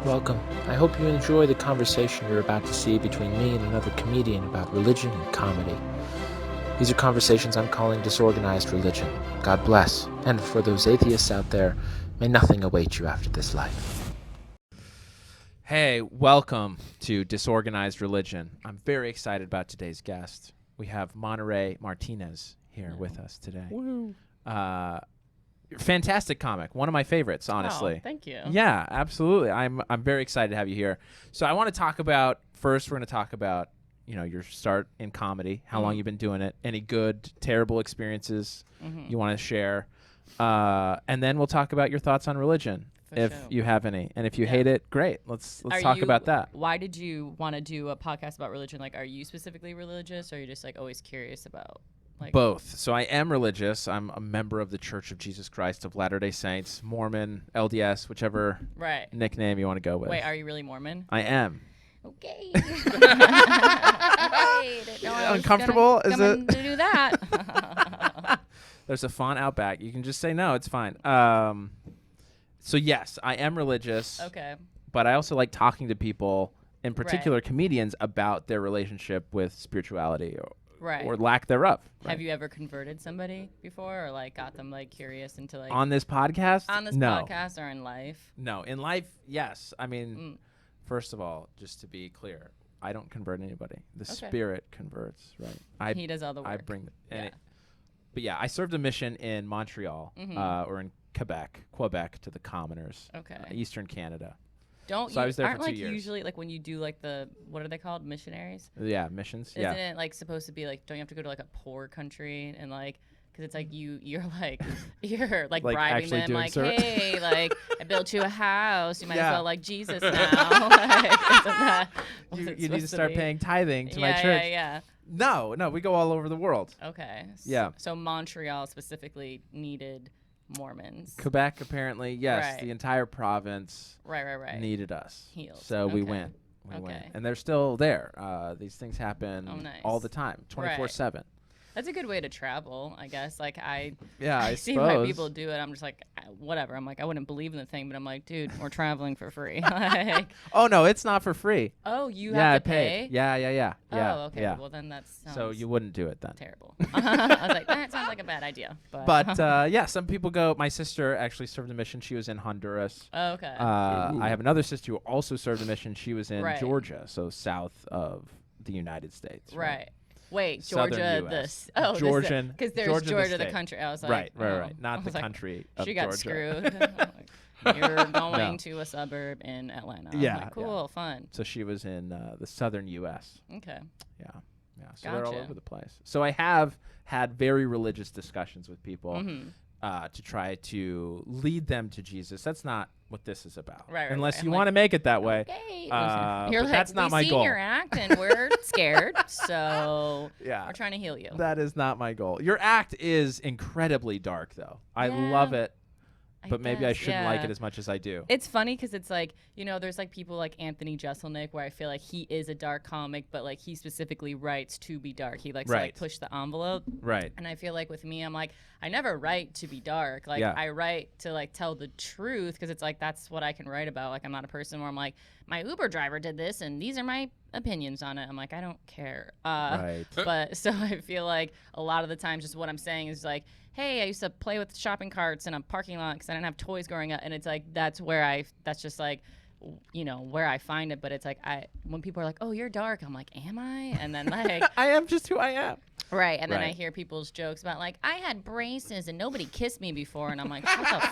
Welcome. I hope you enjoy the conversation you're about to see between me and another comedian about religion and comedy. These are conversations I'm calling Disorganized Religion. God bless. And for those atheists out there, may nothing await you after this life. Hey, welcome to Disorganized Religion. I'm very excited about today's guest. We have Monarey Martinez here with us today. Woo. Fantastic comic. One of my favorites, honestly. Oh, thank you. Yeah, absolutely. I'm very excited to have you here. So I want to talk about, first we're going to talk about, your start in comedy, how long you've been doing it, any good, terrible experiences you want to share. And then we'll talk about your thoughts on religion. If you have any, and if you hate it, great. Let's talk about that. Why did you want to do a podcast about religion? Like, are you specifically religious, or are you just like always curious about? Like Both. So I am religious. I'm a member of the Church of Jesus Christ of Latter-day Saints, Mormon, LDS, whichever nickname you want to go with. Wait, are you really Mormon? I am. Okay. Uncomfortable? Is it? To do that. There's a font out back. You can just say no. It's fine. So yes, I am religious. Okay. But I also like talking to people, in particular comedians, about their relationship with spirituality or lack thereof. Right? Have you ever converted somebody before, or like got them like curious into like on this podcast? On this podcast or in life? No, in life, yes. I mean, first of all, just to be clear, I don't convert anybody. The Spirit converts, right? He does all the work. I bring but yeah, I served a mission in Montreal or in Quebec to the commoners. Okay. Eastern Canada. So I was there aren't for 2 like years. usually like when you do like what are they called? Missionaries? Yeah, missions. Isn't it like supposed to be like, don't you have to go to like a poor country and like, because it's like you're like bribing them like, hey, like I built you a house, you might as well like Jesus now. Like, you need to start paying tithing to my church. Yeah. No, we go all over the world. Okay. Yeah. So Montreal specifically needed Mormons. Quebec, apparently, yes. The entire province needed us. Healed. So we went. We went. And they're still there. These things happen all the time, 24/7. That's a good way to travel, I guess. Like I see suppose. why people do it. I'm just like, whatever. I'm like, I wouldn't believe in the thing, but I'm like, dude, we're traveling for free. Like, oh no, it's not for free. Oh, you have to pay? Yeah. Oh, okay. Yeah. Well, then that's so you wouldn't do it then. Terrible. I was like, that sounds like a bad idea. But yeah, some people go. My sister actually served a mission. She was in Honduras. Oh, okay. I have another sister who also served a mission. She was in Georgia, so south of the United States. Right. Wait, Georgia, Georgian, because there's Georgia the country. I was like, right, not the country of she got Georgia. Screwed. You're going to a suburb in Atlanta. Yeah, like, cool, fun. So she was in the southern U.S. Okay. Yeah. So they're all over the place. So I have had very religious discussions with people to try to lead them to Jesus. That's not what this is about. Right. Unless you want to make it that way. Okay. You're like, that's not my goal. We've seen your act and we're scared, so we're trying to heal you. That is not my goal. Your act is incredibly dark, though. I love it. But maybe I shouldn't like it as much as I do. It's funny because it's like, there's like people like Anthony Jeselnik where I feel like he is a dark comic, but like he specifically writes to be dark. He likes to like push the envelope. Right. And I feel like with me, I'm like, I never write to be dark. Like I write to like tell the truth because it's like that's what I can write about. Like I'm not a person where I'm like, my Uber driver did this and these are my opinions on it. I'm like, I don't care. But so I feel like a lot of the times just what I'm saying is like, hey, I used to play with shopping carts in a parking lot because I didn't have toys growing up. And it's like, that's just like, where I find it. But it's like, when people are like, oh, you're dark, I'm like, am I? And then like, I am just who I am. Right. And then I hear people's jokes about like, I had braces and nobody kissed me before. And I'm like, shut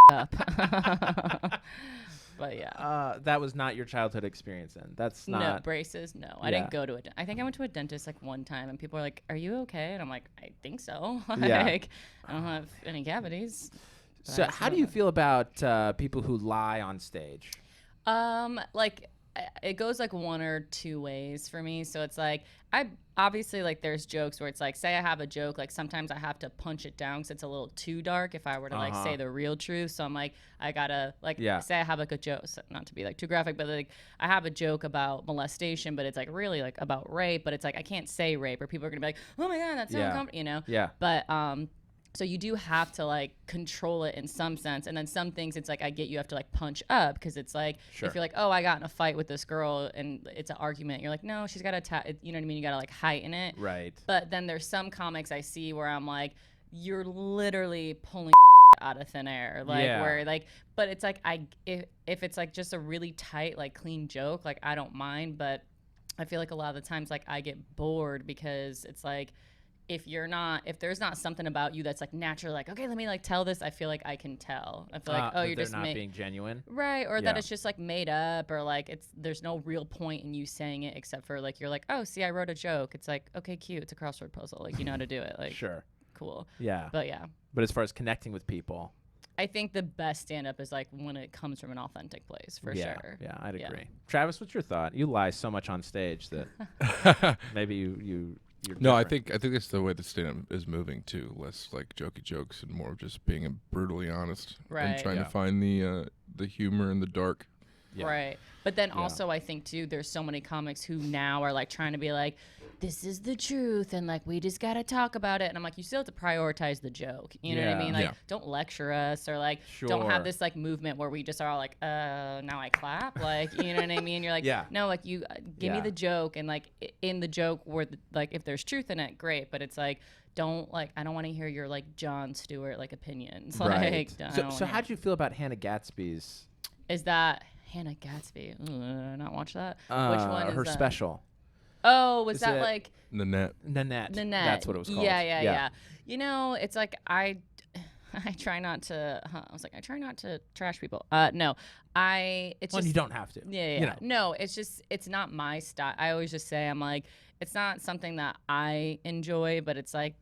the up. But yeah. That was not your childhood experience then. That's not. No, braces. No, I didn't go to it. I think I went to a dentist like one time and people are like, are you okay? And I'm like, I think so. Like, I don't have any cavities. So how do you feel about people who lie on stage? Like it goes like one or two ways for me. So it's like, I obviously like there's jokes where it's like, say I have a joke, like sometimes I have to punch it down because it's a little too dark if I were to like say the real truth. So I'm like, I gotta like say I have like a joke, so not to be like too graphic, but like I have a joke about molestation, but it's like really like about rape, but it's like I can't say rape or people are gonna be like, oh my God, that's so uncomfortable, you know? Yeah. But So you do have to like control it in some sense. And then some things it's like I get you have to like punch up because it's like if you're like, oh, I got in a fight with this girl and it's an argument, you're like, no, she's got to you know what I mean? You got to like heighten it. Right. But then there's some comics I see where I'm like, you're literally pulling out of thin air, like where like, but it's like if it's like just a really tight like clean joke, like I don't mind, but I feel like a lot of the times like I get bored because it's like if there's not something about you that's like naturally like, okay, let me like tell this, I feel like I can tell. I feel like, oh, you're just not being genuine. Right. Or that it's just like made up, or like there's no real point in you saying it except for like, you're like, oh, see, I wrote a joke. It's like, okay, cute. It's a crossword puzzle. Like, you know how to do it. Like, sure. Cool. Yeah. But yeah. But as far as connecting with people, I think the best stand-up is like when it comes from an authentic place, for sure. Yeah, I'd agree. Travis, what's your thought? You lie so much on stage that maybe you're No, different. I think that's the way the stand-up is moving to. Less like jokey jokes and more of just being brutally honest and trying to find the humor in the dark. Yeah. Right. But then also I think too there's so many comics who now are like trying to be like, this is the truth and like we just gotta talk about it, and I'm like, you still have to prioritize the joke, you know what I mean? Like don't lecture us, or like don't have this like movement where we just are all like now I clap, like, you know what I mean? You're like, no, like you give me the joke, and like in the joke where like if there's truth in it, great, but it's like don't like I don't want to hear your like Jon Stewart like opinions. Right. Like, so how'd you feel about Hannah Gatsby's? Is that Hannah Gatsby? Ooh, not watch that. Which one is her that? Special? Oh, was Is that it like Nanette? That's what it was called. Yeah. You know, it's like I try not to. I was like, I try not to trash people. No, it's just. You don't have to. Yeah. You know. No, it's not my style. I always just say I'm like, it's not something that I enjoy, but it's like,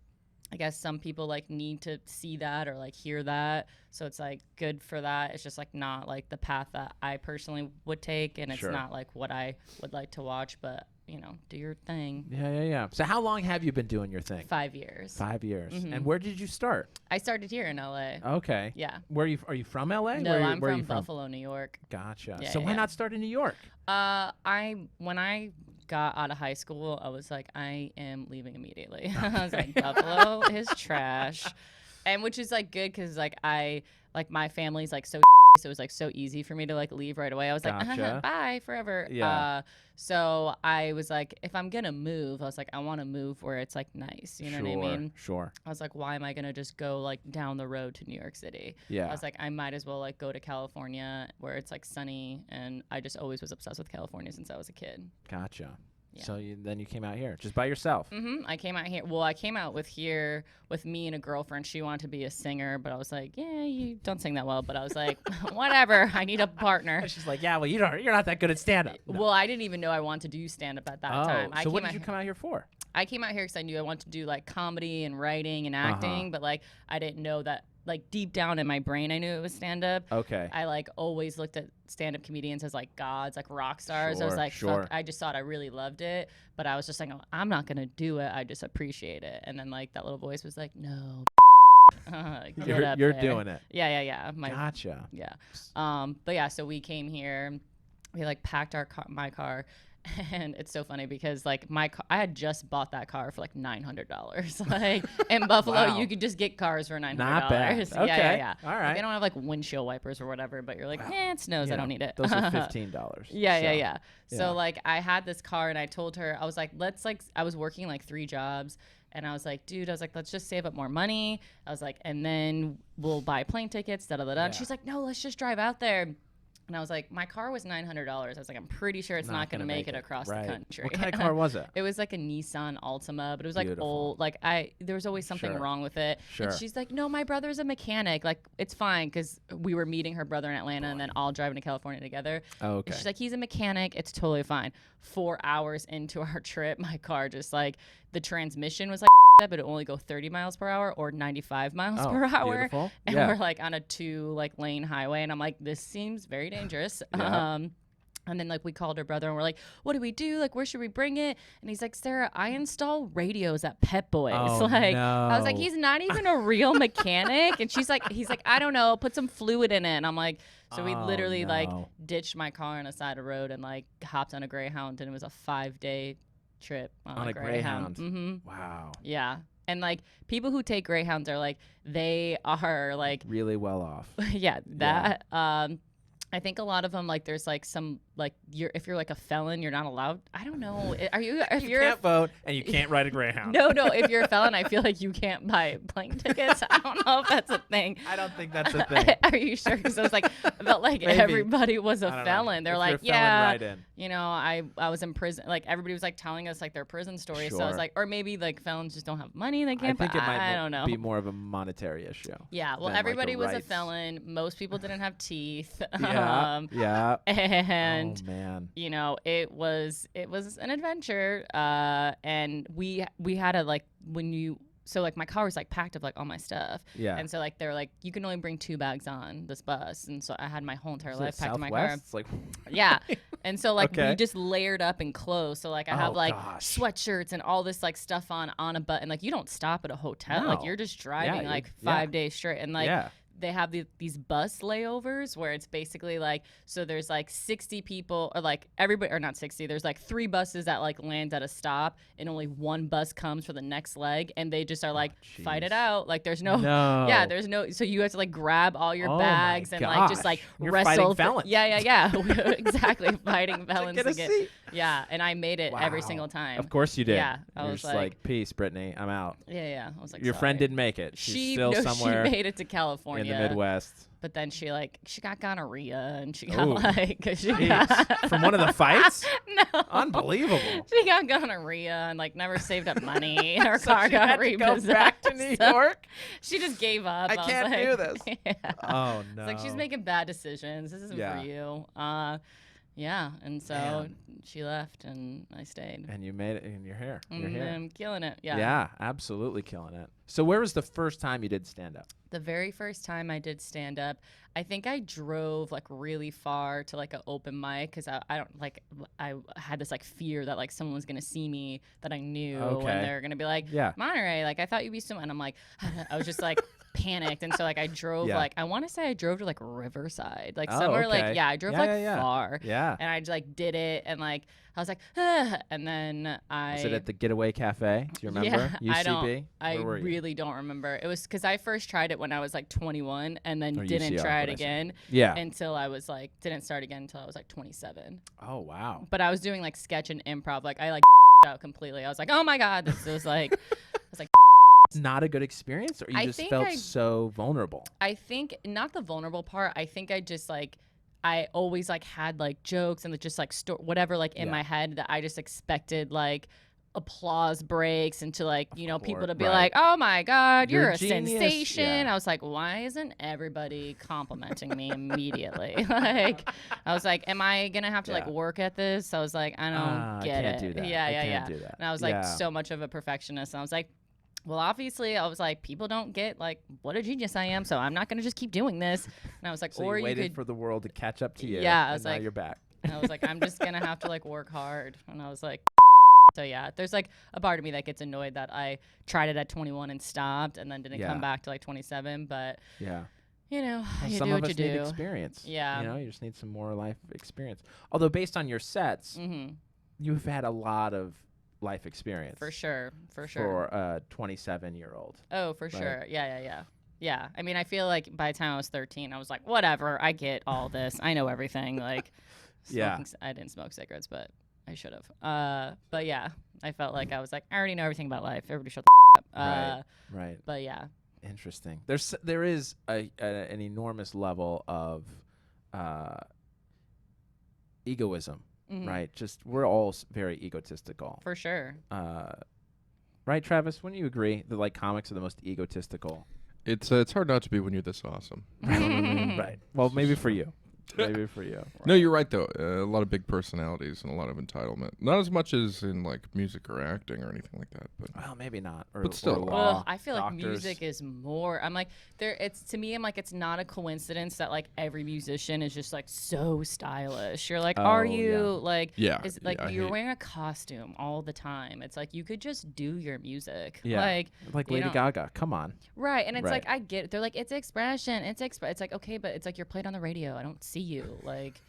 I guess some people like need to see that or like hear that. So it's like good for that. It's just like not like the path that I personally would take, and it's not like what I would like to watch, but you know, do your thing. Yeah. So how long have you been doing your thing? 5 years. 5 years. Mm-hmm. And where did you start? I started here in LA. Okay. Yeah. Are you from LA? No, I'm from Buffalo, New York. Gotcha. Yeah, so why not start in New York? When I got out of high school, I was like, I am leaving immediately. I was like, Buffalo is trash. And which is like good because like my family's like so it was like so easy for me to like leave right away. I was like, bye forever. Yeah. So I was like, if I'm gonna move, I was like, I want to move where it's like nice. You know what I mean? Sure. I was like, why am I gonna just go like down the road to New York City? Yeah. I was like, I might as well like go to California where it's like sunny, and I just always was obsessed with California since I was a kid. Gotcha. Yeah. So then you came out here just by yourself. Mm-hmm. I came out here. Well, I came out with me and a girlfriend. She wanted to be a singer, but I was like, yeah, you don't sing that well. But I was like, whatever. I need a partner. She's like, yeah, well, you're not that good at stand-up. No. Well, I didn't even know I wanted to do stand-up at that time. So what did you come out here for? I came out here because I knew I wanted to do like comedy and writing and acting, but like I didn't know that. Like deep down in my brain, I knew it was stand-up. Okay. I like always looked at stand-up comedians as like gods, like rock stars. I was like, fuck, I just thought I really loved it, but I was just like, oh, I'm not gonna do it. I just appreciate it. And then like that little voice was like, no, you're doing it. Yeah. Gotcha. Yeah. But yeah, so we came here. We like packed my car. And it's so funny because like I had just bought that car for like $900. Like in Buffalo, you could just get cars for $900. Not bad. Okay. Yeah. All right. Like, they don't have like windshield wipers or whatever, but you're like, it snows. I don't need it. Those are $15. Yeah. So like I had this car and I told her, I was like, I was working like 3 jobs. And I was like, dude, let's just save up more money. I was like, and then we'll buy plane tickets, And she's like, no, let's just drive out there. And I was like, my car was $900. I was like, I'm pretty sure it's not going to make it across the country. What kind of car was it? It was like a Nissan Altima, but it was like Beautiful. old. Like there was always something wrong with it. Sure. And she's like, no, my brother's a mechanic. Like it's fine because we were meeting her brother in Atlanta and then all driving to California together. Oh, okay. And she's like, he's a mechanic. It's totally fine. 4 hours into our trip, my car just like the transmission was like, but it only go 30 miles per hour or 95 miles per hour. Beautiful. And we're like on a 2 like lane highway, and I'm like, this seems very dangerous. And then like we called her brother and we're like, what do we do? Like, where should we bring it? And he's like, Sarah, I install radios at Pet Boys. I was like, he's not even a real mechanic. And he's like, I don't know, put some fluid in it. And I'm like, so we literally like ditched my car on the side of the road and like hopped on a Greyhound, and it was a 5-day trip on a Greyhound. Mm-hmm. Wow. Yeah. And like people who take Greyhounds are like, they are like really well off. Yeah, that. I think a lot of them, like, there's like some, like, if you're like a felon, you're not allowed. I don't know. Are you? If you can't vote and you can't ride a Greyhound. No. If you're a felon, I feel like you can't buy plane tickets. I don't know if that's a thing. I don't think that's a thing. Are you sure? Because I was like, I felt like everybody was a felon. They're like, you know, I was in prison. Like everybody was like telling us like their prison stories. Sure. So I was like, or maybe like felons just don't have money. They can't. I think it might I don't know. be more of a monetary issue. Yeah. Well, everybody was a felon. Most people didn't have teeth. Yeah. And oh man, you know, it was an adventure. And we had a like so like my car was like packed of like all my stuff. Yeah. And so like they're like, you can only bring 2 bags on this bus, and so I had my whole entire life packed in my car. It's like yeah. And so like we just layered up and clothes. So like I have like sweatshirts and all this like stuff on a bus, and like you don't stop at a hotel. Like you're just driving like 5 days straight, and like they have these bus layovers where it's basically like, so there's like 60 people, or like everybody, or not 60, there's like 3 buses that like land at a stop, and only 1 bus comes for the next leg, and they just are like, fight it out. Like there's no. There's no, so you have to like grab all your bags and like just like You're wrestle. Fighting felons. Yeah. Exactly. Fighting felons to get. Yeah, and I made it every single time. Of course you did. Yeah, I You're was just like, peace, Brittany, I'm out. Yeah. I was like, your friend didn't make it. She's still somewhere. She made it to California in the Midwest. But then she got gonorrhea, and she got from one of the fights. No, unbelievable. She got gonorrhea and like never saved up money. Her so car got repossessed. Go back to New York. She just gave up. I can't do this. Yeah. Oh no. It's like she's making bad decisions. This isn't for you. Yeah, and so she left, and I stayed. And you made it, and you're here. You're here. I'm killing it. Yeah. Yeah, absolutely killing it. So where was the first time you did stand-up? The very first time I did stand-up, I think I drove like really far to like an open mic, because I had this like fear that like someone was gonna see me that I knew, and they're gonna be like, Monterey, like I thought you'd be someone. And I'm like, I was just like panicked, and so like I drove like, I want to say I drove to like Riverside, like somewhere like I drove far, and I just like did it, and like I was like, and then was it at the Getaway Cafe? Do you remember? UCB? I really don't remember. It was because I first tried it when I was like 21, and then didn't try it again until I was like, didn't start again until I was like 27. Oh wow. But I was doing like sketch and improv, like I like out completely. I was like, oh my god, this was like, I was like, it's not a good experience, or you just felt so vulnerable? I think not the vulnerable part. I think I just like, I always like had like jokes and just like whatever like in my head that I just expected like applause breaks and to like, you know, people to be like, oh my god, you're a sensation. I was like, why isn't everybody complimenting me immediately? Like I was like, am I gonna have to like work at this? I was like, I don't get it. Do that. Yeah. Do that. And I was like so much of a perfectionist, and I was like, well, obviously, I was like, people don't get like what a genius I am, so I'm not gonna just keep doing this. And I was like, so or you waited could for the world to catch up to you. Yeah, I was and like, now you're back. And I was like, I'm just gonna have to like work hard. And I was like, so yeah, there's like a part of me that gets annoyed that I tried it at 21 and stopped, and then didn't come back to like 27. But you know, you some do of what us you need do. Experience. Yeah, you know, you just need some more life experience. Although based on your sets, you've had a lot of life experience. For sure. For a 27-year-old. Oh, for sure. Yeah. I mean, I feel like by the time I was 13, I was like, whatever, I get all this. I know everything. Like, I didn't smoke cigarettes, but I should have. But yeah, I felt like I was like, I already know everything about life. Everybody shut the up. Right. But yeah. Interesting. There is an enormous level of egoism. Right, just we're all very egotistical. For sure. Right, Travis? Wouldn't you agree that like comics are the most egotistical? It's hard not to be when you're this awesome. Right. Well, maybe for you. Maybe for you. Right. No, you're right though. A lot of big personalities and a lot of entitlement. Not as much as in like music or acting or anything like that. But well, maybe not. But still, well, I feel like music is more. I'm like it's to me. I'm like it's not a coincidence that like every musician is just like so stylish. You're like, are you like? Yeah. Is like you're wearing a costume all the time? It's like you could just do your music. Yeah. Like Lady Gaga. Come on. Right, and it's like I get it. They're like it's expression. It's like okay, but it's like you're played on the radio. I don't see you like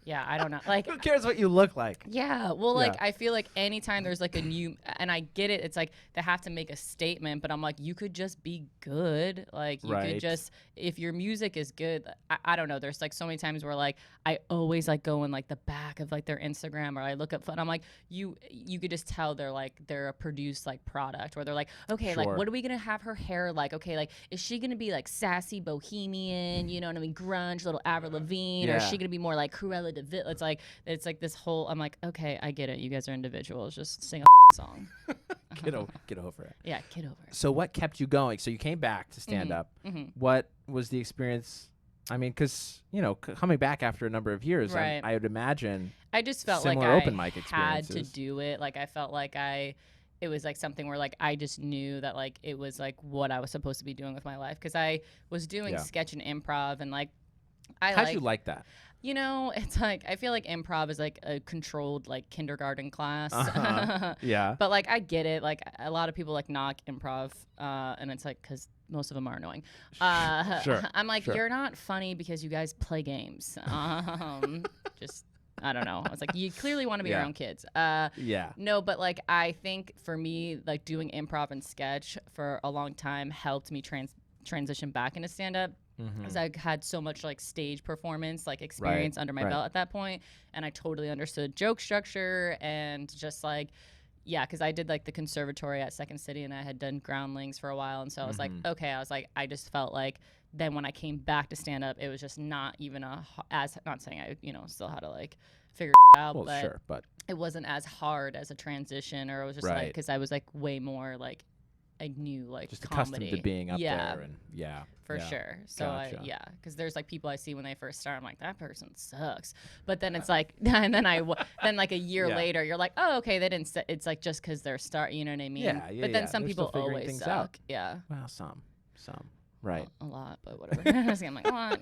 Yeah, I don't know. Like, who cares what you look like? Yeah. Well, like, I feel like anytime there's like a new, and I get it, it's like they have to make a statement, but I'm like, you could just be good. Like, you could just, if your music is good, I don't know. There's like so many times where like I always like go in like the back of like their Instagram, or I look up, and I'm like, you could just tell they're a produced like product, where they're like, okay, like, what are we gonna have her hair like? Okay, like, is she gonna be like sassy bohemian, you know what I mean, grunge, little Avril Lavigne, or is she gonna be more like Cruella de Vil? It's like this whole. I'm like, okay, I get it. You guys are individuals. Just sing a song. Get over it. Yeah, get over it. So what kept you going? So you came back to stand up. What was the experience? I mean, because coming back after a number of years, I would imagine. I just felt like open I mic had to do it. Like I felt like it was like something where like I just knew that like it was like what I was supposed to be doing with my life, because I was doing sketch and improv, and like how'd you like that? It's like I feel like improv is like a controlled like kindergarten class. Yeah. But like I get it. Like a lot of people like knock improv, and it's like because most of them are annoying. Sure. I'm like, you're not funny because you guys play games. Just I don't know. I was like, you clearly want to be your own kids. No, but like I think for me, like doing improv and sketch for a long time helped me transition back into stand up. Because I had so much like stage performance like experience under my belt at that point, and I totally understood joke structure and just like because I did like the conservatory at Second City, and I had done Groundlings for a while, and so I was like, okay, I just felt like then when I came back to stand up, it was just not even not saying I still had to like figure it out, but it wasn't as hard as a transition, or it was just like because I was like way more like I knew like just comedy. accustomed to being up there, and for sure. So gotcha. Because there's like people I see when they first start, I'm like, that person sucks, but then it's like, and then then like a year later, you're like, oh, okay, they didn't. It's like just because they're you know what I mean? But then some people always suck. Out. Yeah. Well, some, right? A lot, but whatever. I'm like, what?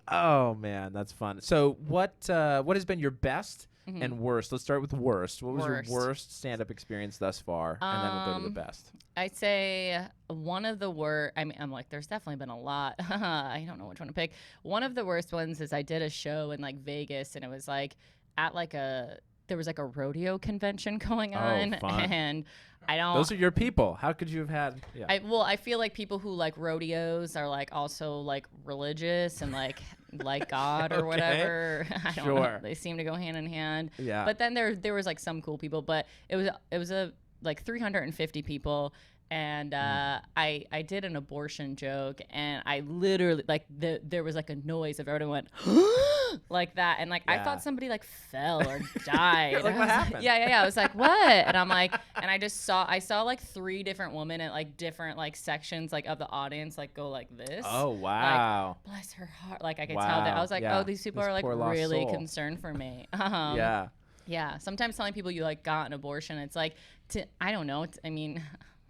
Oh man, that's fun. So what has been your best and worst? Let's start with worst. What was your worst stand-up experience thus far, and then we'll go to the best. I'd say one of the worst. I mean, I'm like, there's definitely been a lot. I don't know which one to pick. One of the worst ones is I did a show in like Vegas, and it was like at like there was like a rodeo convention going on, fun. And I don't. Those are your people. How could you have had? Yeah. I feel like people who like rodeos are like also like religious and like God or whatever. I don't know. They seem to go hand in hand. Yeah. But then there was like some cool people, but it was a like 350 people. And I did an abortion joke, and I literally like there was like a noise of everyone went like that, and like I thought somebody like fell or died. Like what happened? I was like, what? And I'm like, and I saw like 3 different women at like different like sections like of the audience like go like this. Oh wow! Like, bless her heart. Like I could tell that I was like, oh, these people are like really concerned for me. Yeah. Sometimes telling people you like got an abortion, it's like I don't know. I mean.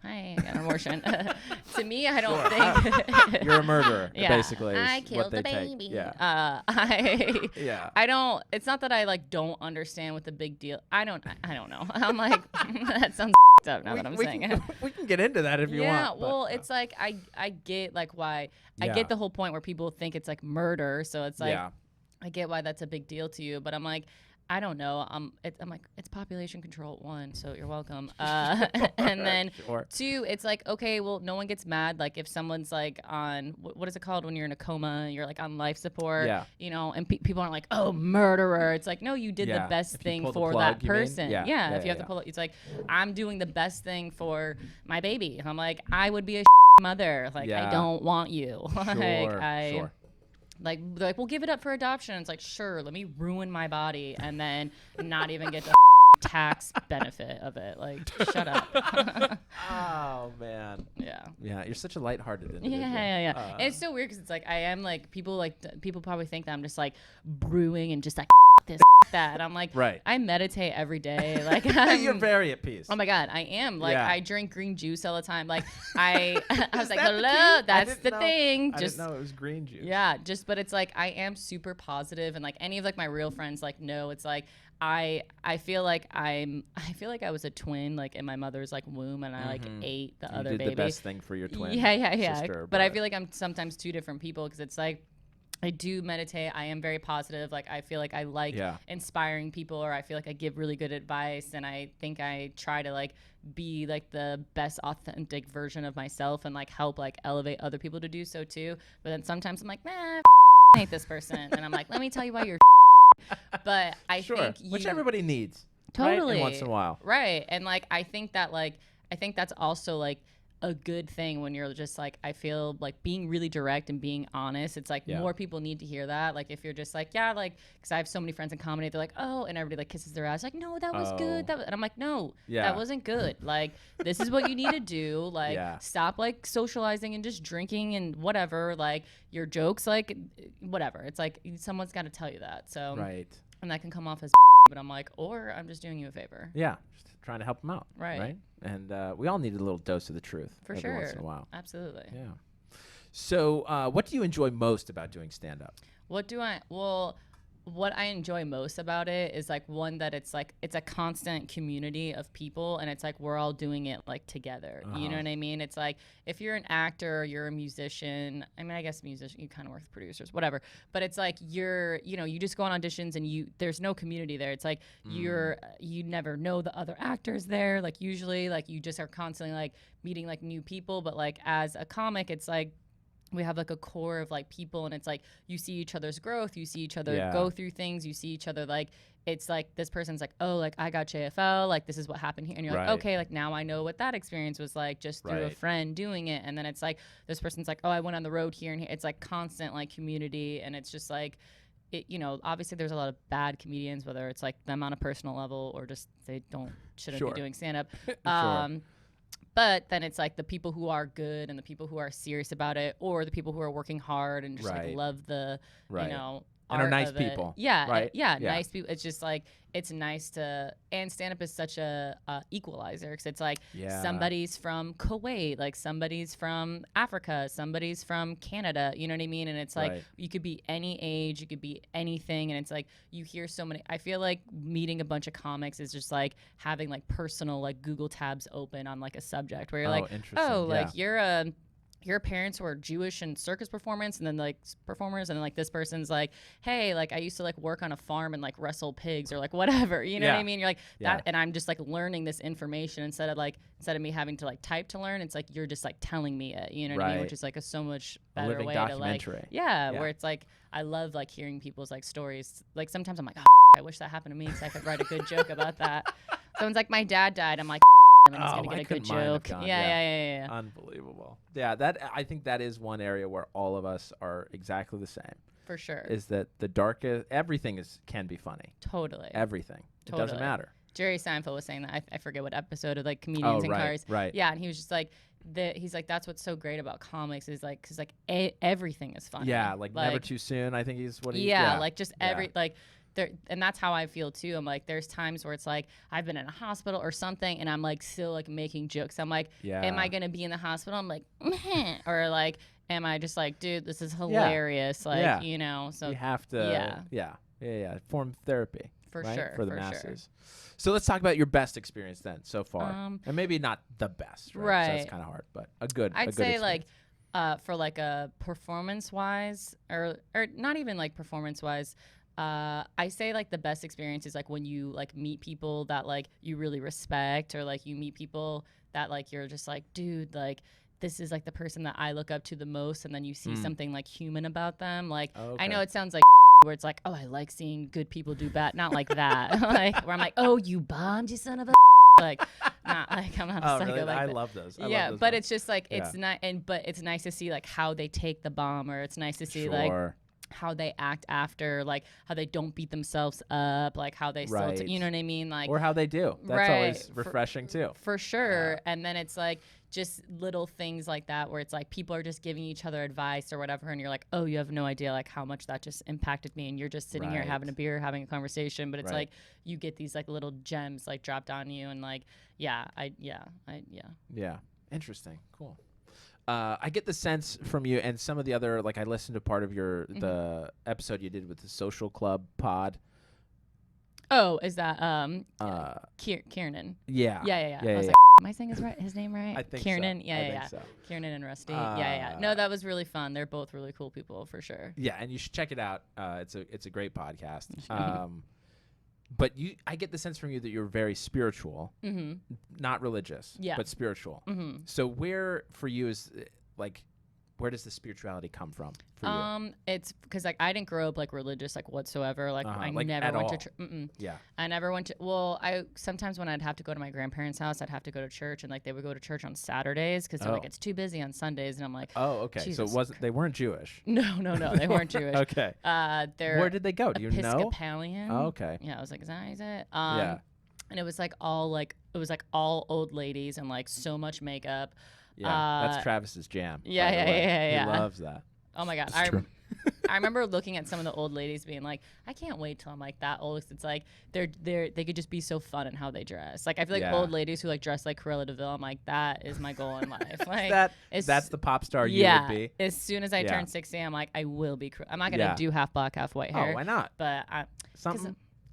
I got an abortion. To me, I don't think you're a murderer. Basically, I killed the baby. Yeah. I don't. It's not that I like don't understand what the big deal. I don't know. I'm like that sounds up now that I'm saying it. We can get into that if you want. Yeah. Well, it's like I get like why I get the whole point where people think it's like murder. So it's like I get why that's a big deal to you, but I'm like. I don't know. I'm like, it's population control 1, so you're welcome. And then 2, it's like, okay, well, no one gets mad. Like if someone's like on, what is it called when you're in a coma, you're like on life support, and people aren't like, oh, murderer. It's like, no, you did the best thing for that person. If you have to pull it, it's like, I'm doing the best thing for my baby. I'm like, I would be a mother. Like, I don't want you. Sure. Like, we'll give it up for adoption. It's like, sure, let me ruin my body and then not even get the tax benefit of it. Like, shut up. Oh, man. Yeah, you're such a lighthearted individual. Yeah. It's so weird because it's like, I am like, people probably think that I'm just like brewing and just like this, that. And I'm like, I meditate every day. Like, you're very at peace. Oh my God, I am. Like, I drink green juice all the time. Like, I was like, hello, that's the thing. I didn't know it was green juice. Yeah, but it's like, I am super positive, and like any of like my real friends like know it's like, I feel like I was a twin like in my mother's like womb, and I like ate the other baby. You did the best thing for your twin. Yeah. Sister, but I feel like I'm sometimes 2 different people, because it's like I do meditate. I am very positive. Like, I feel like I like inspiring people, or I feel like I give really good advice. And I think I try to like be like the best authentic version of myself and like help like elevate other people to do so too. But then sometimes I'm like, nah, I hate this person. And I'm like, let me tell you why you're but I think which everybody needs. Totally. Right? Once in a while. Right. And like, I think that's also like a good thing when you're just like, I feel like being really direct and being honest. It's like more people need to hear that. Like if you're just like, like, because I have so many friends in comedy, they're like, oh, and everybody like kisses their ass, like, no, that was good. And I'm like, no, that wasn't good. Like, this is what you need to do. Like, stop like socializing and just drinking and whatever. Like your jokes, like whatever. It's like someone's got to tell you that. So and that can come off as but I'm like, or I'm just doing you a favor. Yeah, just trying to help them out. Right. And we all need a little dose of the truth every once in a while. Absolutely. Yeah. So what do you enjoy most about doing stand-up? What I enjoy most about it is like one that it's like it's a constant community of people, and it's like we're all doing it like together. You know what I mean? It's like if you're an actor or you're a musician, I mean, I guess musician, you kind of work with producers, whatever. But it's like you just go on auditions and there's no community there. It's like you never know the other actors there. Like usually like you just are constantly like meeting like new people. But like as a comic, it's like we have like a core of like people, and it's like you see each other's growth, you see each other go through things, you see each other like it's like this person's like, oh, like I got JFL, like this is what happened here, and you're like, okay, like now I know what that experience was like just through a friend doing it. And then it's like this person's like, oh, I went on the road here and here. It's like constant like community, and it's just like it, obviously there's a lot of bad comedians, whether it's like them on a personal level or just they shouldn't be doing stand-up. But then it's like the people who are good and the people who are serious about it, or the people who are working hard and just like love the, and are nice people. Nice people. It's just like it's nice to, and stand-up is such a equalizer, because it's like somebody's from Kuwait, like somebody's from Africa, somebody's from Canada, you know what I mean? And it's like you could be any age, you could be anything, and it's like you hear so many. I feel like meeting a bunch of comics is just like having like personal like Google tabs open on like a subject where you're like, oh, like your parents were Jewish and circus performers, and then like this person's like, hey, like I used to like work on a farm and like wrestle pigs or like whatever, you know what I mean? You're like that, and I'm just like learning this information instead of me having to like type to learn. It's like you're just like telling me it, you know what I mean? Which is like a so much better way to like, where it's like I love like hearing people's like stories. Like sometimes I'm like, oh, I wish that happened to me because I could write a good joke about that. Someone's like, my dad died. I'm like, and then he's gonna get a good joke. Yeah. Unbelievable. Yeah, I think that is one area where all of us are exactly the same. For sure. Is that the darkest? Everything can be funny. Totally. Everything. Totally. It doesn't matter. Jerry Seinfeld was saying that. I forget what episode of like Comedians in Cars. Right. Yeah, and he was just like, he's like, that's what's so great about comics is like, because like everything is funny. Yeah, like never too soon. I think he's what he. Yeah, like just like. There, and that's how I feel too. I'm like, there's times where it's like I've been in a hospital or something, and I'm like still like making jokes. I'm like, am I gonna be in the hospital? I'm like, meh. Or like, am I just like, dude, this is hilarious? Like, so you have to, form therapy for sure for the masses. Sure. So let's talk about your best experience then so far, and maybe not the best, right? So that's kind of hard, but a good. I'd say experience. Like, for like a performance wise, or not even like performance wise. I say like the best experience is like when you like meet people that like you really respect, or like you meet people that like you're just like, dude, like this is like the person that I look up to the most, and then you see something like human about them. Like I know it sounds like where it's like, oh, I like seeing good people do bad, not like that. Like where I'm like, oh, you bombed, you son of a like not like I'm not a psycho really? like I that. love those. But ones. It's just like it's not, but it's nice to see like how they take the bomb, or it's nice to see like how they act after, like how they don't beat themselves up, like how they still, you know what I mean? Like, or how they do. That's always refreshing too. For sure. And then it's like just little things like that where it's like people are just giving each other advice or whatever, and you're like, oh, you have no idea like how much that just impacted me, and you're just sitting here having a beer, having a conversation, but it's like you get these like little gems like dropped on you, and like Interesting. Cool. I get the sense from you and some of the other, like I listened to part of the episode you did with the Social Club pod. Oh, is that Kiernan? Yeah. I was yeah. like, Am I saying his name right? I think Kiernan. so. Yeah, I yeah, think so. Kiernan and Rusty. Yeah. No, that was really fun. They're both really cool people for sure. Yeah, and you should check it out. It's a great podcast. But I get the sense from you that you're very spiritual, not religious, but spiritual. So where for you is like, where does the spirituality come from for you? It's because like I didn't grow up like religious like whatsoever. Like I like never at went all. to church. Yeah. I never went to. Well, I sometimes when I'd have to go to my grandparents' house, I'd have to go to church, and like they would go to church on Saturdays because they're like it's too busy on Sundays, and I'm like, oh, okay. So it wasn't. They weren't Jewish. No, they weren't Jewish. Okay. They're where did they go? Do you know? Episcopalian. Oh, okay. Yeah, I was like, is that it? Yeah. And it was like all old ladies and like so much makeup. Yeah, that's Travis's jam. Yeah. He loves that. Oh my God. I remember looking at some of the old ladies being like, I can't wait till I'm like that old. It's like they could just be so fun in how they dress. Like I feel like old ladies who like dress like Cruella de Vil, I'm like, that is my goal in life. Like that's the pop star you would be. As soon as I turn 60, I'm like, I will be I'm not gonna do half black, half white hair. Oh, why not? But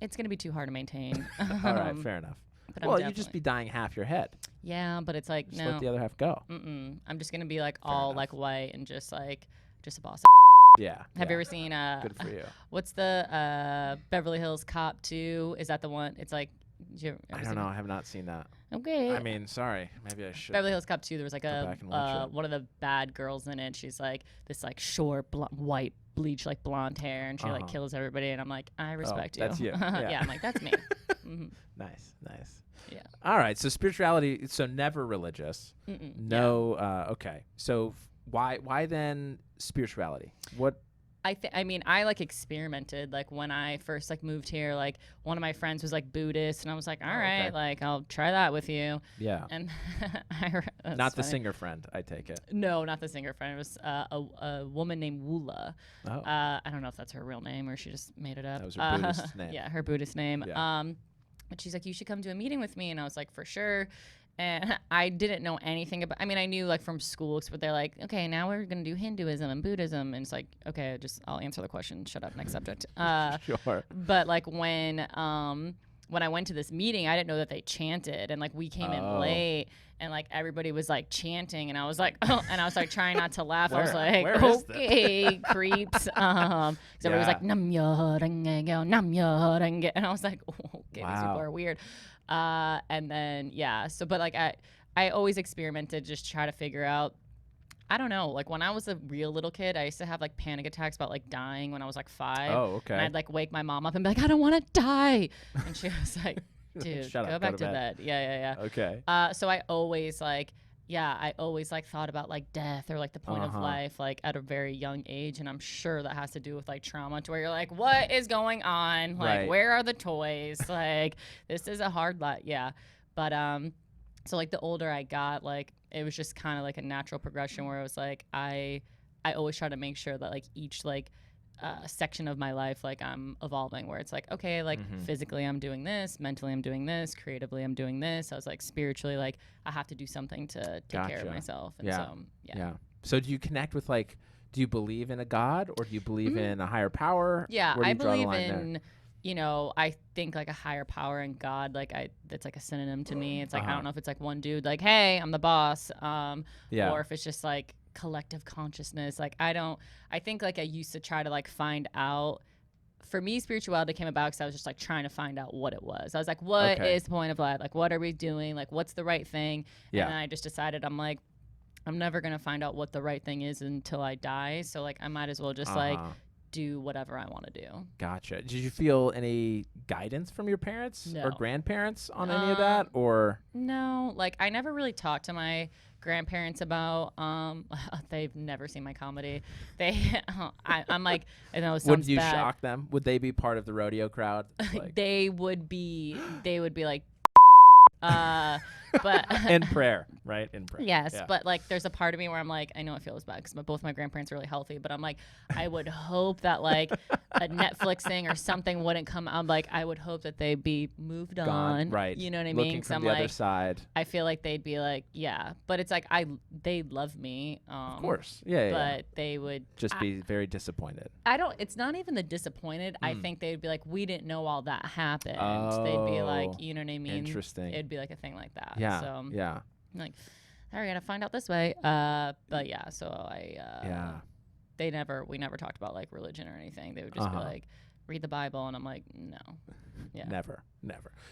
it's gonna be too hard to maintain. All right, fair enough. Well, you just be dyeing half your head. Yeah, but it's like just let the other half go. I'm just gonna be like all like white and just a boss. Yeah. Have you ever seen Good for you. What's the Beverly Hills Cop 2? Is that the one? It's like I don't know. I have not seen that. Okay. I mean, sorry. Maybe I should. Beverly Hills Cop 2, there was like one of the bad girls in it. She's like this like short white bleach like blonde hair and she like kills everybody and I'm like, I respect you. That's you. Yeah, I'm like, that's me. Nice. Yeah. All right. So spirituality. So never religious. No. Okay. So why then spirituality? What? I mean, I like experimented. Like when I first like moved here, like one of my friends was like Buddhist, and I was like, all right, like I'll try that with you. Yeah. And not the singer friend, I take it. No, not the singer friend. It was a woman named Wula. Oh. I don't know if that's her real name or she just made it up. That was her Buddhist name. Yeah, her Buddhist name. Yeah. But she's like, you should come to a meeting with me, and I was like, for sure. And I didn't know anything about. I mean, I knew like from school, but they're like, okay, now we're gonna do Hinduism and Buddhism, and it's like, okay, I'll answer the question. Shut up. Next subject. Sure. But like when I went to this meeting, I didn't know that they chanted, and like we came in late, and like everybody was like chanting, and I was like, oh, and I was like trying not to laugh. I was like, okay, creeps. Because everybody was like, nam yo renge go, nam yo renge, and I was like, oh, okay, these people are weird. And then but like I always experimented, just try to figure out. I don't know. Like when I was a real little kid, I used to have like panic attacks about like dying when I was like 5. Oh, okay. And I'd like wake my mom up and be like, I don't want to die, and she was like, dude, go back to bed. Yeah. Okay. So I always like thought about like death or like the point of life like at a very young age, and I'm sure that has to do with like trauma to where you're like, what is going on? Like where are the toys? Like this is a hard life. Yeah. But so like the older I got, like it was just kind of like a natural progression where it was like I always try to make sure that like each like section of my life, like I'm evolving, where it's like, okay, like physically I'm doing this, mentally I'm doing this, creatively I'm doing this. I was like spiritually, like I have to do something to take care of myself. And So do you connect with like, do you believe in a God or do you believe in a higher power? Yeah, I believe in, I think like a higher power and God, like that's like a synonym to me. It's like, I don't know if it's like one dude, like, hey, I'm the boss. Or if it's just like collective consciousness. Like I think like I used to try to like find out. For me, spirituality came about because I was just like trying to find out what it was. I was like, what is the point of life? Like, what are we doing? Like, what's the right thing? And then I just decided, I'm like, I'm never going to find out what the right thing is until I die. So like, I might as well just like do whatever I want to do. Gotcha. Did you feel any guidance from your parents No. or grandparents on any of that, or? No, like I never really talked to my grandparents about they've never seen my comedy. I'm like, I know it sounds Wouldn't you bad. shock them? Would they be part of the rodeo crowd? Like, they would be like but in prayer, right? In prayer. Yes, but like there's a part of me where I'm like, I know it feels bad because both my grandparents are really healthy, but I'm like, I would hope that like a Netflix thing or something wouldn't come out. Like I would hope that they'd be moved on. Right. You know what I Looking mean? from I'm the like, other side. I feel like they'd be like, yeah, but it's like they love me. Of course. Yeah. But they would just be very disappointed. It's not even the disappointed. I think they'd be like, we didn't know all that happened. Oh, they'd be like, you know what I mean? Interesting. It'd be like a thing like that. Yeah. So I'm Yeah. like, all right, I gotta find out this way. But yeah, so we never talked about like religion or anything. They would just be like, read the Bible, and I'm like, no. Yeah. Never.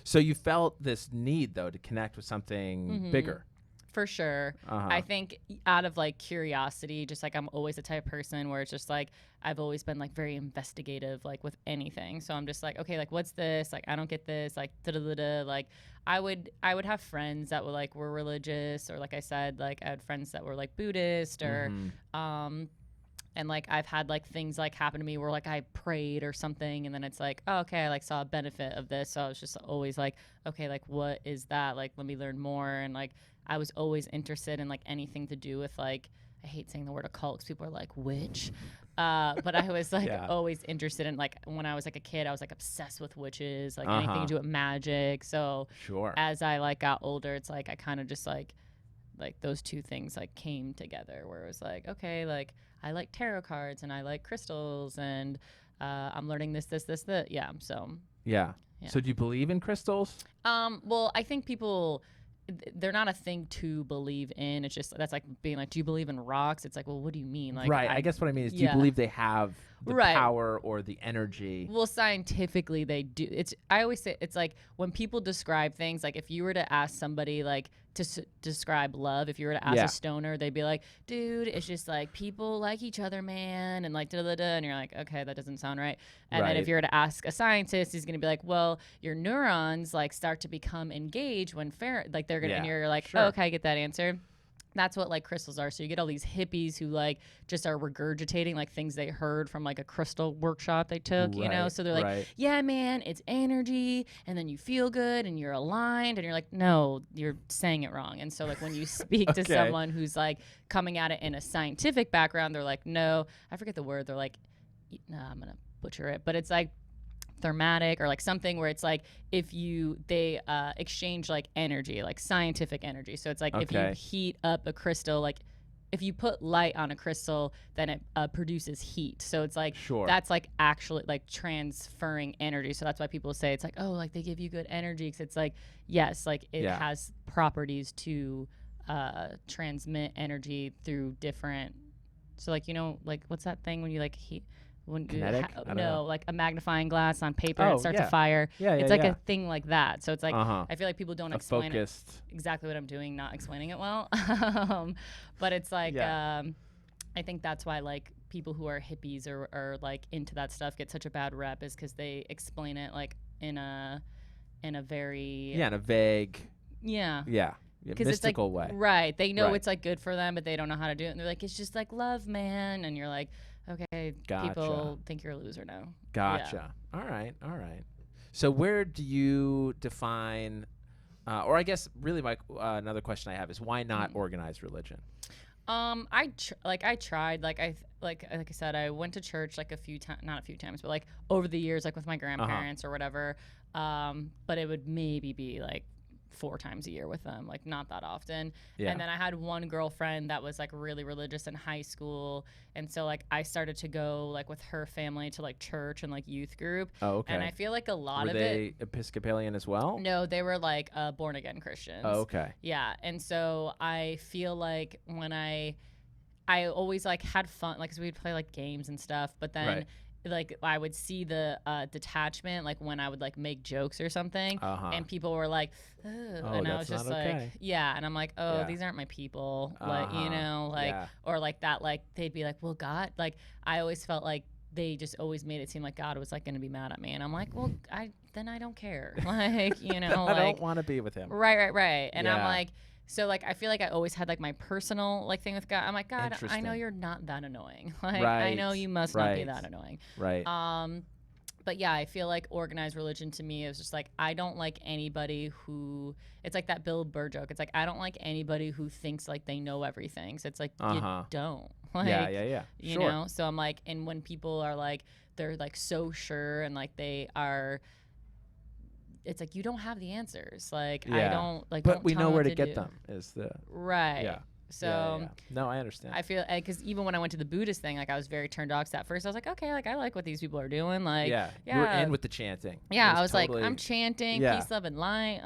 So you felt this need though to connect with something bigger. For sure. I think out of like curiosity, just like I'm always the type of person where it's just like I've always been like very investigative, like with anything. So I'm just like, okay, like what's this? Like I don't get this. Like da-da-da-da. Like I would have friends that were religious, or like I said, like I had friends that were like Buddhist, or and like I've had like things like happen to me where like I prayed or something, and then it's like, oh, okay, I like saw a benefit of this. So I was just always like, okay, like what is that? Like let me learn more. And like I was always interested in like anything to do with like, I hate saying the word occult because people are like witch, but I was like always interested in like when I was like a kid, I was like obsessed with witches, like anything to do with magic. So as I like got older, it's like I kind of just like those two things like came together where it was like, okay, like I like tarot cards and I like crystals, and I'm learning this. Yeah. So yeah. So do you believe in crystals? Well, I think people, they're not a thing to believe in. It's just, that's like being like, do you believe in rocks? It's like, well, what do you mean? Like, right. I guess what I mean is, do you believe they have the power or the energy? Well, scientifically they do. I always say it's like when people describe things, like if you were to ask somebody like to describe love, if you were to ask a stoner, they'd be like, dude, it's just like people like each other, man, and like da-da-da-da, and you're like, okay, that doesn't sound right. And then if you were to ask a scientist, he's gonna be like, well, your neurons like start to become engaged when like they're gonna, and you're like, oh, okay, I get that answer. That's what like crystals are. So you get all these hippies who like just are regurgitating like things they heard from like a crystal workshop they took, you know? So they're like, yeah, man, it's energy, and then you feel good and you're aligned, and you're like, no, you're saying it wrong. And so like when you speak to someone who's like coming at it in a scientific background, they're like, no, I forget the word. They're like, no, I'm going to butcher it, but it's like thermatic or like something where it's like they exchange like energy, like scientific energy. So it's like if you heat up a crystal, like if you put light on a crystal, then it produces heat. So it's like that's like actually like transferring energy. So that's why people say it's like, oh, like they give you good energy, because it's like, yes, like it has properties to transmit energy through different, so like, you know, like what's that thing when you like heat, when kinetic? Like a magnifying glass on paper and it starts a fire. It's like a thing like that. So it's like I feel like people don't explain it exactly what I'm doing, not explaining it well. But it's like I think that's why like people who are hippies or like into that stuff get such a bad rep, is because they explain it like in a very in a vague mystical like, way. Right. They know it's like good for them, but they don't know how to do it. And they're like, it's just like love, man. And you're like, okay, people think you're a loser now. Gotcha. Yeah. All right. So where do you define, or I guess really another question I have is, why not organized religion? I tried, like I said, I went to church like not a few times, but like over the years, like with my grandparents or whatever. But it would maybe be like 4 times a year with them, like not that often. And then I had one girlfriend that was like really religious in high school, and so like I started to go like with her family to like church and like youth group. And I feel like a lot of it. Were they Episcopalian as well? No, they were like born again Christians. Yeah. And so I feel like when I always like had fun, like, 'cause we'd play like games and stuff, but then like I would see the detachment, like when I would like make jokes or something, and people were like, and I was just like, and I'm like, these aren't my people, like, you know, like, or like that, like they'd be like, well, God, like I always felt like they just always made it seem like God was like going to be mad at me, and I'm like, well, then I don't care, like, you know, I like, don't want to be with him, right, and I'm like. So, like, I feel like I always had, like, my personal, like, thing with God. I'm like, God, I know you're not that annoying. Like, I know you must not be that annoying. But, yeah, I feel like organized religion to me is just, like, I don't like anybody who – it's like that Bill Burr joke. It's like, I don't like anybody who thinks, like, they know everything. So, it's like, you don't. Like, you know? So, I'm like – and when people are, like, they're, like, so sure and, like, they are – it's like, you don't have the answers. Like, I don't, like, but don't we tell know me where what to get do. them is the right. So no, I understand. I feel because even when I went to the Buddhist thing, like I was very turned off. 'Cause at first I was like, okay, like I like what these people are doing. Like, you were in with the chanting. Yeah, I was totally like, I'm chanting peace, love, and light.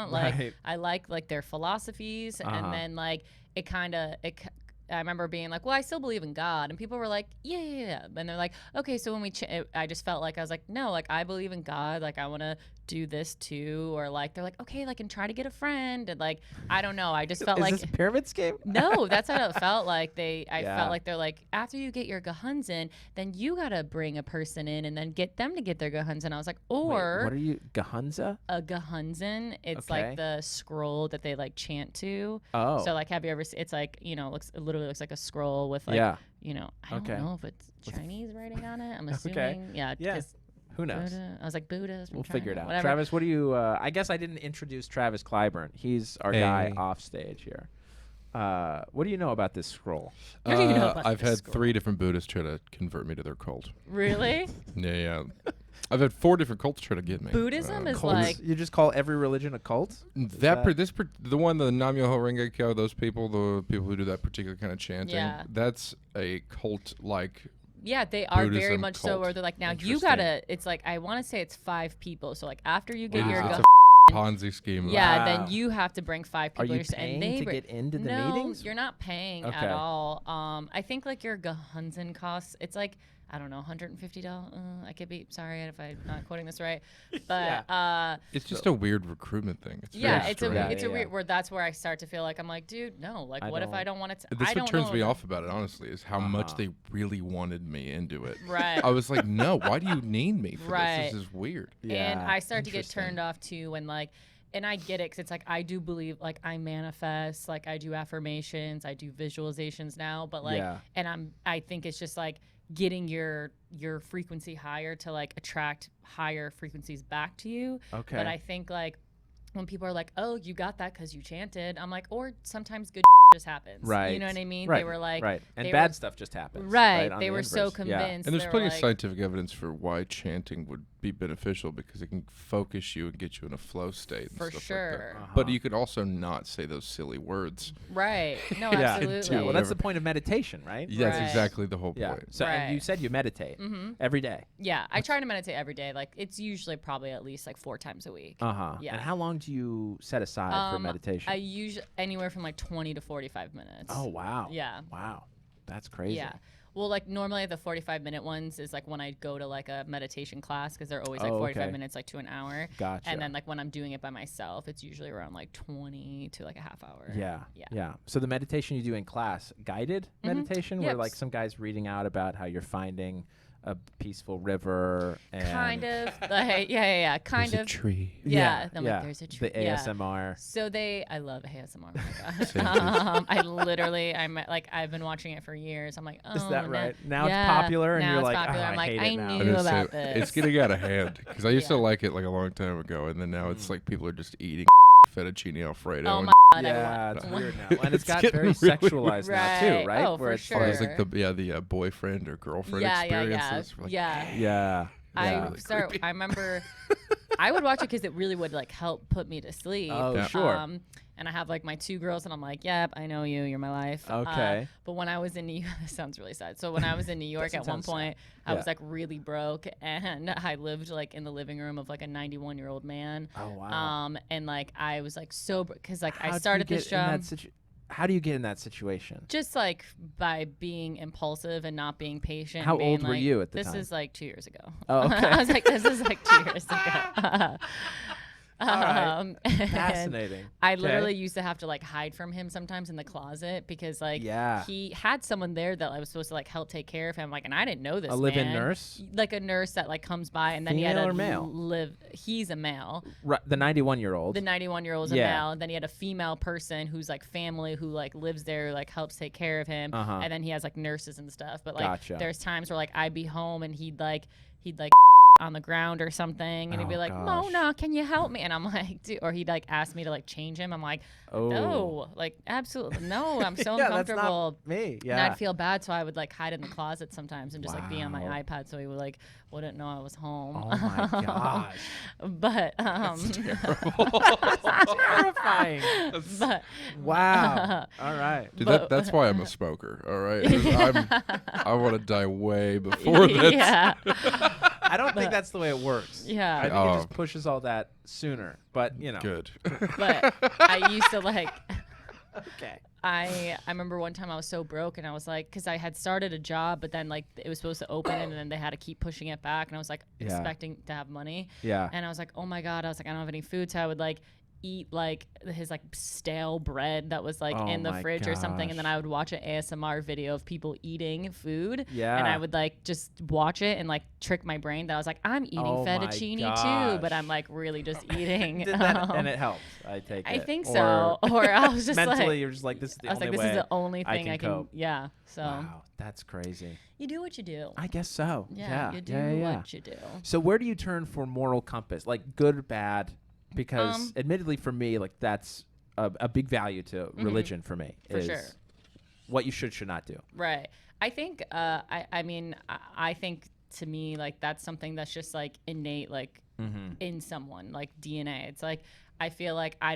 Like Right. I like their philosophies, and then like it kind of I remember being like, well, I still believe in God. And people were like, yeah. And they're like, okay, so when I just felt like I was like, no, like I believe in God. Like I want to do this too. Or like, they're like, okay, like and try to get a friend. And like, I don't know. I just felt like. Is this a pyramid scheme? No, that's how it felt like. I felt like they're like, after you get your Gahunzen, then you got to bring a person in and then get them to get their Gahunzen. I was like, or. Wait, what are you, Gahunza? A Gahunzen. It's like the scroll that they like chant to. Oh. So like, have you ever seen, it's like, it literally looks like a scroll with like, I don't know if it's Chinese writing on it. I'm assuming. Yeah. Who knows? Buddha. I was like, Buddha. We'll figure it out. Whatever. Travis, what do you, I guess I didn't introduce Travis Clyburn. He's our guy off stage here. What do you know about this scroll? What do you know about I've this had scroll? 3 different Buddhists try to convert me to their cult. Really? Yeah. I've had 4 different cults try to get me. Buddhism is Cults? like. You just call every religion a cult? The Nam-myoho Renge-kyo, those people, the people who do that particular kind of chanting, that's a cult-like. Yeah, they are Buddhism very much so. cult. Where they're like, now you gotta. It's like I want to say it's 5 people. So like after you get your. It's a Ponzi scheme. Yeah, Wow. then you have to bring 5 people. Are you paying to get into the meetings? No, you're not paying at all. I think like your Gahunzen costs. It's like I don't know, $150. I could be sorry if I'm not quoting this right, but it's just a weird recruitment thing. It's it's a weird where that's where I start to feel like I'm like, dude, no, like what if I don't want it to? This what turns me off about it, honestly, is how much they really wanted me into it. Right. I was like, no, why do you need me for this? This is weird. And I start to get turned off too when like. And I get it because it's like I do believe like I manifest, like I do affirmations, I do visualizations now, but like and I think it's just like getting your frequency higher to like attract higher frequencies back to you. Okay. But I think like when people are like, oh, you got that because you chanted, I'm like, or sometimes good just happens. Right. You know what I mean? Right. They were like, right. And bad stuff just happens. Right. On they the were so inverse. convinced. And there's they plenty were of scientific evidence for why chanting would be beneficial because it can focus you and get you in a flow state. And For stuff sure. Like that. But you could also not say those silly words. Right. No, absolutely. Well, that's the point of meditation, right? Yeah, that's exactly the whole point. So and you said you meditate every day. Yeah, I try to meditate every day. Like it's usually probably at least like 4 times a week. Yeah. And how long do you set aside for meditation? I usually anywhere from like 20 to 45 minutes. Oh wow. Yeah. Wow. That's crazy. Yeah. Well, like normally the 45-minute ones is like when I go to like a meditation class because they're always like 45 minutes, like to an hour. Gotcha. And then like when I'm doing it by myself, it's usually around like 20 to like a half hour. Yeah. So the meditation you do in class, guided meditation, where like some guy's reading out about how you're finding a peaceful river and kind of like kind there's of a tree. I'm like there's a tree. The ASMR. So I love ASMR. Oh my God. I've been watching it for years. I'm like, oh, is that right? Now it's popular, and you're like, popular. oh, I'm like, I knew about this. It's getting out of hand because I used to like it like a long time ago, and then now it's like people are just eating fettuccine Alfredo. Oh my God! Yeah, it's weird now, and it's got getting very really sexualized now too, right? Oh, Where for it's sure. It's like the boyfriend or girlfriend experiences. Yeah. Really I remember I would watch it because it really would like help put me to sleep. Oh, sure. And I have like my 2 girls, and I'm like, yep, I know you. You're my life. Okay. But when I was in New York, this sounds really sad. So when I was in New York at one point, I was like really broke, and I lived like in the living room of like a 91-year-old man. Oh wow. And like I was like sober because like How I started do you this get in job. that how do you get in that situation? Just like by being impulsive and not being patient. How and being old were like, you at the this time? This is like 2 years ago. Oh, okay. I was like, this is like 2 years ago. Fascinating. I literally used to have to like hide from him sometimes in the closet because like he had someone there that I was supposed to like help take care of him. Like, and I didn't know this. A live-in nurse? Like a nurse that like comes by, and then he had Female a or male? He's a male. Right, the 91-year-old. The 91-year-old is a male. And then he had a female person who's like family who like lives there, like helps take care of him. And then he has like nurses and stuff. But like there's times where like I'd be home and he'd like on the ground or something, and he'd be like, gosh. Mona, can you help me? And I'm like, dude, or he'd like ask me to like change him. I'm like, no, like absolutely no. I'm so uncomfortable. That's not me. Yeah. And I'd feel bad, so I would like hide in the closet sometimes and just like be on my iPad, so he would like wouldn't know I was home. Oh my gosh. But That's terrible. That's terrifying. but Wow. All right. Dude, that's why I'm a smoker. All right, 'Cause I want to die way before this. Yeah. I don't think that's the way it works. Yeah. I think it just pushes all that sooner. But you know. Good. But I used to like. Okay. I remember one time I was so broke, and I was like, because I had started a job, but then like it was supposed to open, and then they had to keep pushing it back, and I was like expecting to have money. Yeah. And I was like, oh my God, I was like, I don't have any food, so I would like eat like his like stale bread that was like in the fridge or something, and then I would watch an ASMR video of people eating food. Yeah. And I would like just watch it and like trick my brain that I was like, I'm eating fettuccine too, but I'm like really just eating. And it helped. I take it. I think so. Or I was just mentally, like, you're just like, this is the I was only like, way this is the only thing I can cope. Yeah. So Wow, that's crazy. you do what you do. I guess so. Yeah. You do what you do. So where do you turn for moral compass? Like good or bad? Because admittedly for me, like that's a big value to religion for me. For is sure. What you should not do. Right. I think, I mean, I think to me, like that's something that's just like innate, like in someone, like DNA. It's like, I feel like I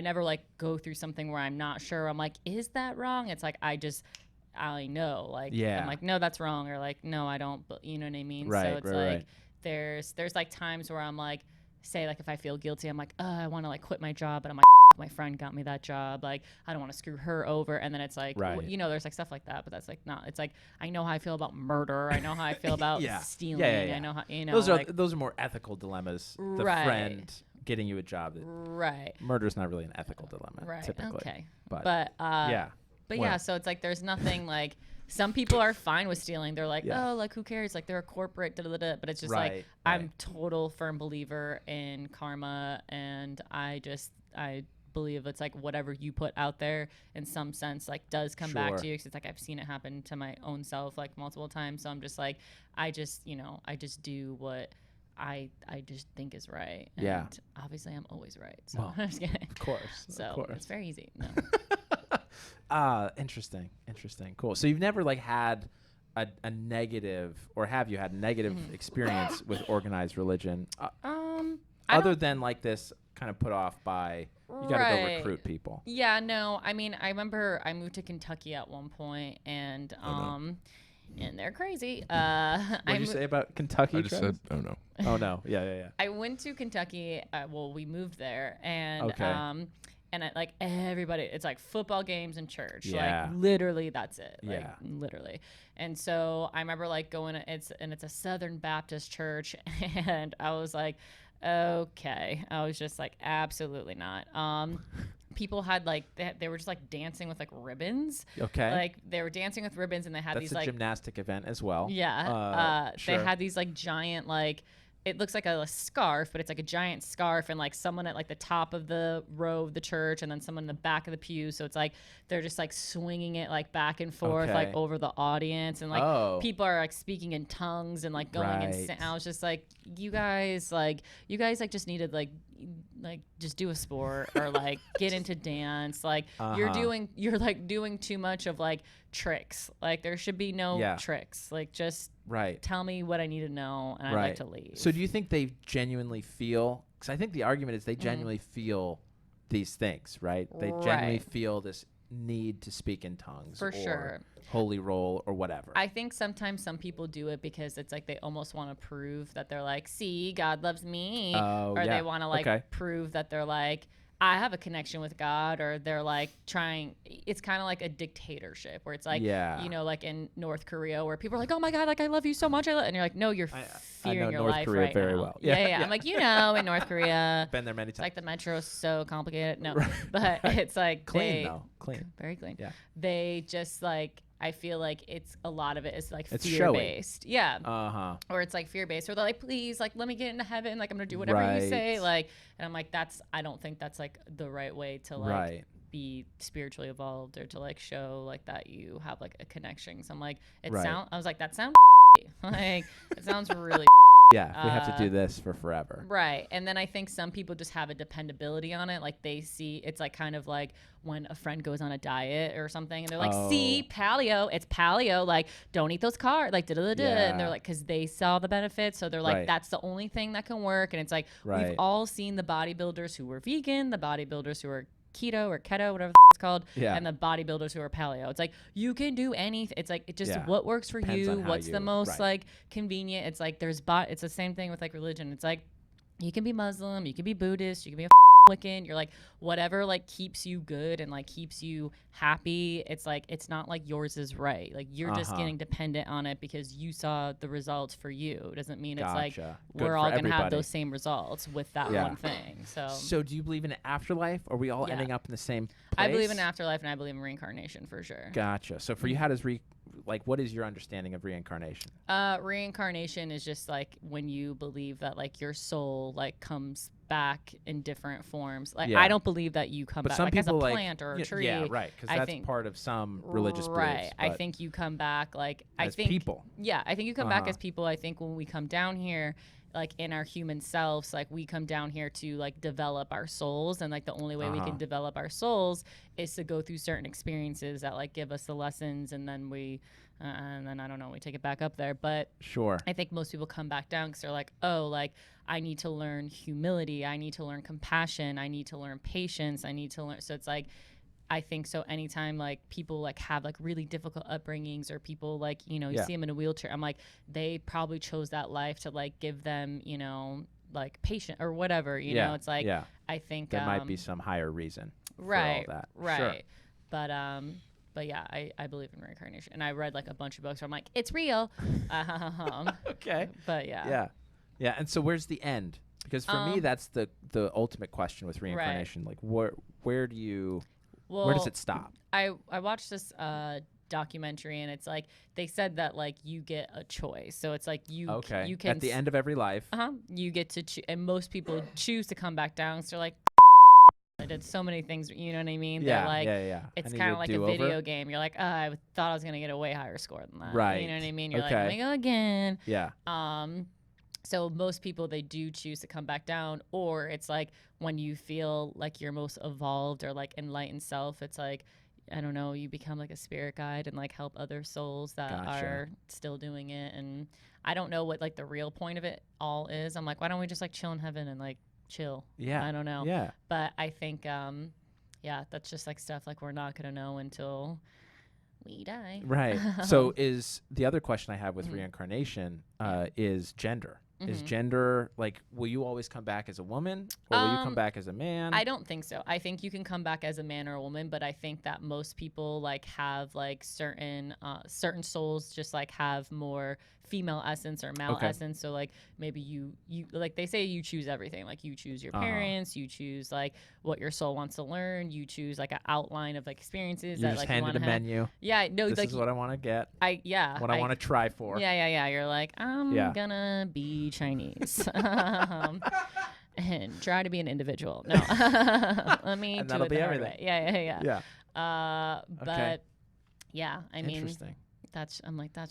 never like go through something where I'm not sure. I'm like, is that wrong? It's like, I know, like, I'm like, no, that's wrong. Or like, no, I don't, you know what I mean? Right, so it's like, there's like times where I'm like, say like if I feel guilty, I'm like, oh, I want to like quit my job, but I'm like, my friend got me that job, like I don't want to screw her over. And then it's like, you know, there's like stuff like that, but that's like not. It's like I know how I feel about murder. I know how I feel about stealing. I know how, you know, those are more ethical dilemmas. The friend getting you a job. Murder's not really an ethical dilemma, typically. Okay. But yeah, so it's like there's nothing like. Some people are fine with stealing. They're like, oh, like who cares? Like they're a corporate, but it's just like I'm total firm believer in karma, and I believe it's like whatever you put out there in some sense like does come back to you. Because it's like I've seen it happen to my own self like multiple times. So I'm just like I just do what I just think is right. And obviously I'm always right. So well, I'm just kidding. Of course. So it's very easy. No. Interesting. Cool. So you've never like had a negative, or have you had a negative experience with organized religion? Other than like this kind of put off by you got to go recruit people. Yeah, no. I mean, I remember I moved to Kentucky at one point, and and they're crazy. What did you say about Kentucky? I just said, oh no. Oh no. Yeah. I went to Kentucky. Well, we moved there, and and like everybody, it's like football games and church. Like literally, that's it. Like, literally. And so I remember like going. It's a Southern Baptist church, and I was like, okay. I was just like, absolutely not. People had like they were just like dancing with like ribbons. Okay. Like they were dancing with ribbons, and they had these like gymnastic event as well. Yeah. They had these like giant like. It looks like a scarf, but it's like a giant scarf, and like someone at like the top of the row of the church, and then someone in the back of the pew. So it's like they're just like swinging it like back and forth like over the audience, and like people are like speaking in tongues and like going insane. I was just like, you guys just needed like just do a sport or like get into dance. Like you're like doing too much of like tricks. Like there should be no tricks. Like just tell me what I need to know, and I'd like to leave. So do you think they genuinely feel, because I think the argument is they genuinely feel these things, right? They genuinely feel this need to speak in tongues or holy roll or whatever. I think sometimes some people do it because it's like they almost want to prove that they're like, see, God loves me. Or they want to like prove that they're like, I have a connection with God, or they're like trying. It's kind of like a dictatorship where it's like, you know, like in North Korea where people are like, oh my God, like I love you so much. And you're like, no, you're fearing your North life Korea right very now. well. Yeah. I'm like, you know, in North Korea, been there many times. It's like the metro's so complicated. No, but it's like clean, very clean. Yeah. They just like, I feel like it's a lot of it is like it's fear-based. Showy. Yeah. Or it's like fear-based, or they're like, please, like, let me get into heaven. Like, I'm going to do whatever you say. Like, and I'm like, I don't think that's like the right way to like be spiritually evolved, or to like show like that you have like a connection. So I'm like, I was like, that sounds like, it sounds really Yeah, we have to do this for forever. Right. And then I think some people just have a dependability on it. Like they see, it's like kind of like when a friend goes on a diet or something and they're like, see, paleo, it's paleo. Like, don't eat those carbs. Like, da-da-da-da. Yeah. And they're like, because they saw the benefits. So they're like, that's the only thing that can work. And it's like, we've all seen the bodybuilders who were vegan, the bodybuilders who are keto or keto, whatever it's called, and the bodybuilders who are paleo. It's like you can do anything. It's like it just what works for you, what's the most like convenient. It's like it's the same thing with like religion. It's like you can be Muslim, you can be Buddhist, you can be a Wiccan. You're like whatever like keeps you good and like keeps you happy. It's like it's not like yours is right. Like you're just getting dependent on it because you saw the results for you. It doesn't mean it's like we're all gonna have those same results with that one thing. So do you believe in an afterlife? Or are we all ending up in the same place? I believe in afterlife and I believe in reincarnation for sure. Gotcha. So for you, how does what is your understanding of reincarnation? Reincarnation is just like when you believe that like your soul like comes back in different forms. Like I don't believe that you come back like as a plant or a tree. Yeah, right. Because that's part of some religious beliefs. Right. I think you come back like as people. Yeah, I think you come back as people. I think when we come down here, like in our human selves, like we come down here to like develop our souls, and like the only way we can develop our souls is to go through certain experiences that like give us the lessons, and then we and then I don't know, we take it back up there. But I think most people come back down because they're like, oh, like I need to learn humility, I need to learn compassion, I need to learn patience, I need to learn. So it's like I think so anytime like people like have like really difficult upbringings or people like, you know, you see them in a wheelchair, I'm like, they probably chose that life to like give them, you know, like patient or whatever, you know, it's like, I think there might be some higher reason right, for all that. Right. Sure. But yeah, I believe in reincarnation, and I read like a bunch of books where I'm like, it's real. Okay. But yeah. And so where's the end? Because for me, that's the ultimate question with reincarnation. Like where does it stop? I watched this documentary, and it's like they said that like you get a choice. So it's like you can at the end of every life. You get to choose, and most people choose to come back down. So they're like, I did so many things, you know what I mean? Yeah, like, It's kind of like a video over. game. You're like, oh, I thought I was gonna get a way higher score than that. Right. You know what I mean? You're like, let me go again. Yeah. So most people, they do choose to come back down, or it's like when you feel like your most evolved or like enlightened self, it's like, I don't know, you become like a spirit guide and like help other souls that are still doing it. And I don't know what like the real point of it all is. I'm like, why don't we just like chill in heaven and like chill? Yeah. I don't know. Yeah. But I think, that's just like stuff like we're not going to know until we die. Right. So is the other question I have with reincarnation is gender. Is gender, like, will you always come back as a woman, or will you come back as a man? I don't think so. I think you can come back as a man or a woman, but I think that most people like have like certain souls just like have more female essence or male essence. So like maybe you like they say you choose everything. Like you choose your parents, you choose like what your soul wants to learn, you choose like an outline of like experiences You're that just like handed a menu. Yeah, no, this like is what I want to get. What I want to try for. Yeah. You're like, I'm gonna be Chinese. And try to be an individual. No. Let me and do that'll it be the hard everything. way. Yeah. Okay. But yeah, I mean, interesting. That's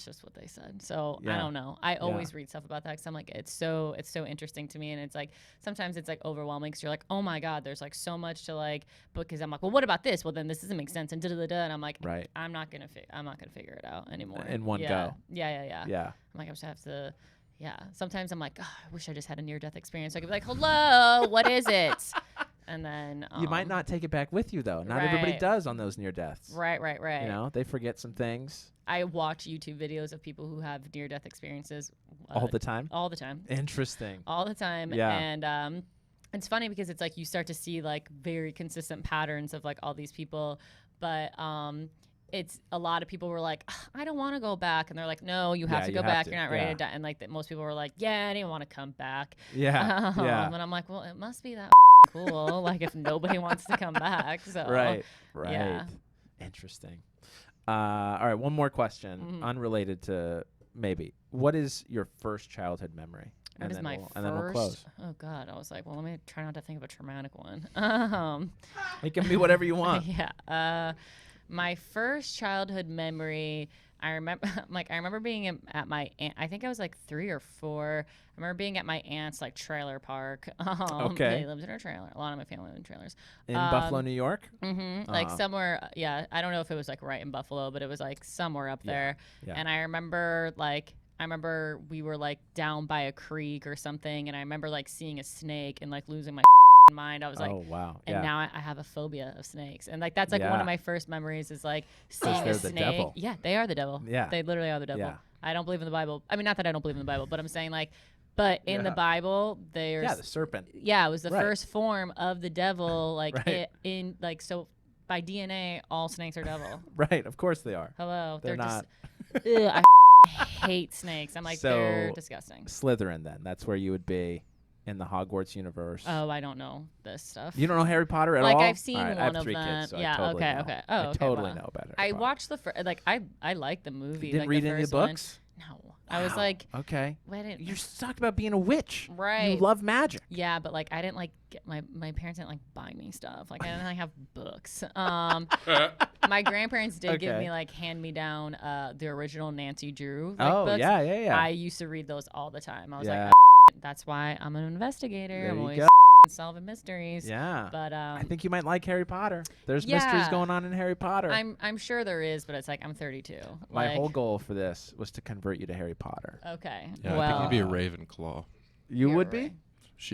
just what they said. So I don't know. I always read stuff about that because I'm like, it's so interesting to me, and it's like sometimes it's like overwhelming because you're like, oh my god, there's like so much to like. Because I'm like, well, what about this? Well, then this doesn't make sense, and and I'm like, I'm not gonna figure it out anymore in one go. Yeah. Yeah. I'm like, I just have to. Yeah. Sometimes I'm like, oh, I wish I just had a near-death experience. So I could be like, hello, what is it? And then you might not take it back with you though. Not everybody does on those near deaths. Right. You know, they forget some things. I watch YouTube videos of people who have near-death experiences all the time. All the time. Interesting. All the time. Yeah. And it's funny because it's like you start to see like very consistent patterns of like all these people, but it's a lot of people were like, I don't want to go back, and they're like, no, you have to go back. You're not ready to die. And like most people were like, yeah, I didn't want to come back. Yeah. And I'm like, well, it must be that cool. Like if nobody wants to come back. So right. Yeah. Interesting. All right, one more question, unrelated to maybe. What is your first childhood memory? What is my first? And then we'll close. Oh God, I was like, well, let me try not to think of a traumatic one. It can be whatever you want. Yeah. My first childhood memory, I remember, I remember being at my aunt. I think I was like 3 or 4. I remember being at my aunt's like trailer park. Okay. They lived in her trailer. A lot of my family lived in trailers. In Buffalo, New York. Mm-hmm. Like somewhere. Yeah, I don't know if it was like right in Buffalo, but it was like somewhere up there. Yeah. And I remember we were like down by a creek or something, and I remember like seeing a snake and like losing my mind. I was like, oh wow. and now I have a phobia of snakes, and like that's like one of my first memories is like seeing a snake. The devil. Yeah, they are the devil. Yeah, they literally are the devil. Yeah. I don't believe in the Bible. I mean, not that I don't believe in the Bible, but I'm saying like, but in the Bible, there's the serpent. Yeah, it was the first form of the devil. Like in like so by DNA, all snakes are devil. Right, of course they are. Hello, they're not. Just, I hate snakes. I'm like, so, they're disgusting. Slytherin, then. That's where you would be in the Hogwarts universe. Oh, I don't know this stuff. You don't know Harry Potter at all? Like, I've seen one of them. I have 3 kids, so yeah, I totally know. okay. Oh, I okay, totally know about it. I watched the first, like, I like the movie. You didn't like, read the any of first the books? One. No. I was like, okay. Wait, you're talking about being a witch. Right. You love magic. Yeah, but like I didn't like get my parents didn't like buy me stuff. Like I didn't like have books. My grandparents did give me like hand me down the original Nancy Drew books. Yeah. I used to read those all the time. I was like, that's why I'm an investigator. There I'm you always go. solving mysteries. Yeah. But I think you might like Harry Potter. There's mysteries going on in Harry Potter. I'm sure there is, but it's like I'm 32. My whole goal for this was to convert you to Harry Potter. Okay. Yeah, well, I think you'd be a Ravenclaw. You would be?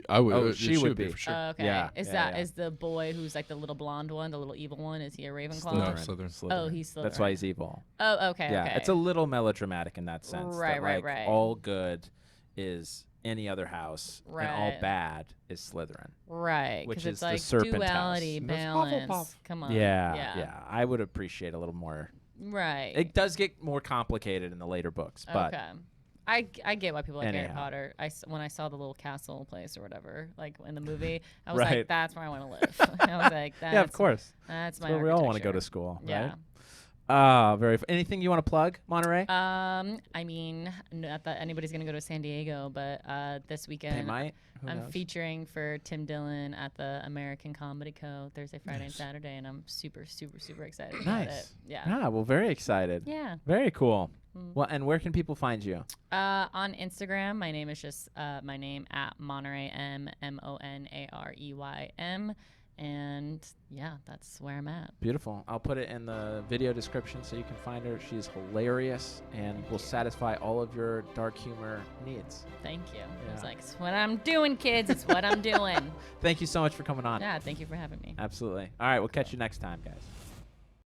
I would. Oh, she would be for sure. Okay. Yeah, Is the boy who's like the little blonde one, the little evil one? Is he a Ravenclaw? No, Slytherin. Oh, he's Slytherin. That's why he's evil. Oh, okay. Yeah, okay. it's a little melodramatic in that sense. Right. All good is any other house, and all bad is Slytherin. Right. Which it's is like the serpent duality, house. balance. Come on. Yeah. I would appreciate a little more. Right. It does get more complicated in the later books, but I get why people like Harry Potter. When I saw the little castle place or whatever, like in the movie, I was like, that's where I want to live. I was like, yeah, of course. That's my where we all want to go to school, yeah. Right? Anything you want to plug, Monterey? I mean, not that anybody's gonna go to San Diego, but this weekend they might. I'm featuring for Tim Dillon at the American Comedy Co. Thursday, Friday, and Saturday, and I'm super, super, super excited about it. Yeah. Well, very excited. Yeah. Very cool. Well, and where can people find you? On Instagram, my name is just my name at Monarey MONAREYM. And yeah, that's where I'm at. Beautiful. I'll put it in the video description so you can find her. She's hilarious and will satisfy all of your dark humor needs. Thank you. Yeah. It's like, it's what I'm doing, kids. It's what I'm doing. Thank you so much for coming on. Yeah, thank you for having me. Absolutely. All right, we'll catch you next time, guys.